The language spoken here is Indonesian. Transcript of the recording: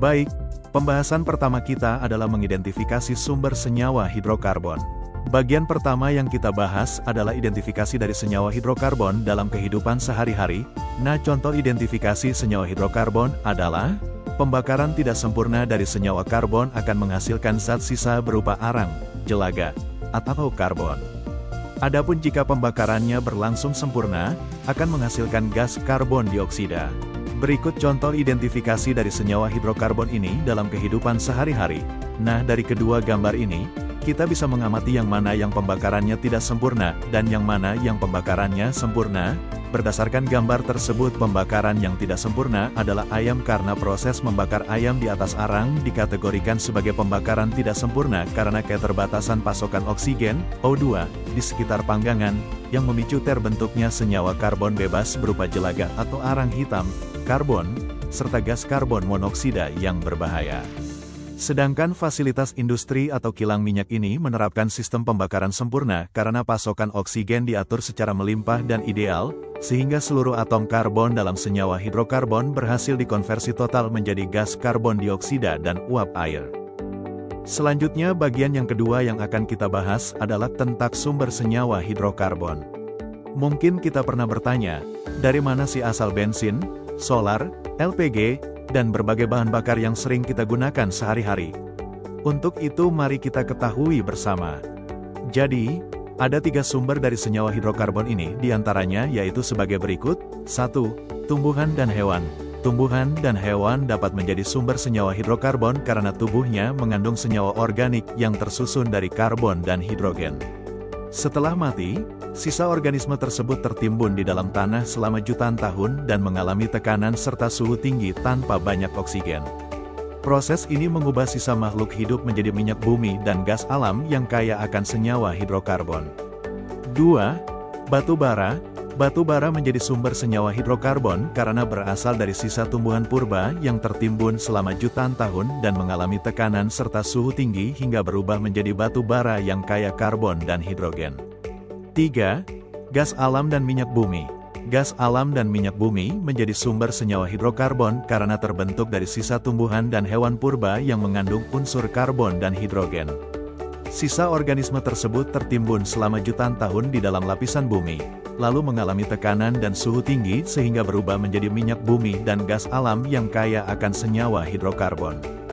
Baik, pembahasan pertama kita adalah mengidentifikasi sumber senyawa hidrokarbon. Bagian pertama yang kita bahas adalah identifikasi dari senyawa hidrokarbon dalam kehidupan sehari-hari. Nah, contoh identifikasi senyawa hidrokarbon adalah pembakaran tidak sempurna dari senyawa karbon akan menghasilkan zat sisa berupa arang, jelaga, atau karbon. Adapun jika pembakarannya berlangsung sempurna, akan menghasilkan gas karbon dioksida. Berikut contoh identifikasi dari senyawa hidrokarbon ini dalam kehidupan sehari-hari. Nah, dari kedua gambar ini, kita bisa mengamati yang mana yang pembakarannya tidak sempurna, dan yang mana yang pembakarannya sempurna. Berdasarkan gambar tersebut, pembakaran yang tidak sempurna adalah ayam karena proses membakar ayam di atas arang dikategorikan sebagai pembakaran tidak sempurna karena keterbatasan pasokan oksigen, O2, di sekitar panggangan, yang memicu terbentuknya senyawa karbon bebas berupa jelaga atau arang hitam, karbon, serta gas karbon monoksida yang berbahaya. Sedangkan fasilitas industri atau kilang minyak ini menerapkan sistem pembakaran sempurna karena pasokan oksigen diatur secara melimpah dan ideal, sehingga seluruh atom karbon dalam senyawa hidrokarbon berhasil dikonversi total menjadi gas karbon dioksida dan uap air. Selanjutnya bagian yang kedua yang akan kita bahas adalah tentang sumber senyawa hidrokarbon. Mungkin kita pernah bertanya, dari mana sih asal bensin, solar, LPG, dan berbagai bahan bakar yang sering kita gunakan sehari-hari? Untuk itu mari kita ketahui bersama. Jadi, ada 3 sumber dari senyawa hidrokarbon ini, diantaranya yaitu sebagai berikut. 1. Tumbuhan dan hewan. Tumbuhan dan hewan dapat menjadi sumber senyawa hidrokarbon karena tubuhnya mengandung senyawa organik yang tersusun dari karbon dan hidrogen. Setelah mati, sisa organisme tersebut tertimbun di dalam tanah selama jutaan tahun dan mengalami tekanan serta suhu tinggi tanpa banyak oksigen. Proses ini mengubah sisa makhluk hidup menjadi minyak bumi dan gas alam yang kaya akan senyawa hidrokarbon. 2. Batu bara. Batu bara menjadi sumber senyawa hidrokarbon karena berasal dari sisa tumbuhan purba yang tertimbun selama jutaan tahun dan mengalami tekanan serta suhu tinggi hingga berubah menjadi batu bara yang kaya karbon dan hidrogen. 3. Gas alam dan minyak bumi. Gas alam dan minyak bumi menjadi sumber senyawa hidrokarbon karena terbentuk dari sisa tumbuhan dan hewan purba yang mengandung unsur karbon dan hidrogen. Sisa organisme tersebut tertimbun selama jutaan tahun di dalam lapisan bumi, lalu mengalami tekanan dan suhu tinggi sehingga berubah menjadi minyak bumi dan gas alam yang kaya akan senyawa hidrokarbon.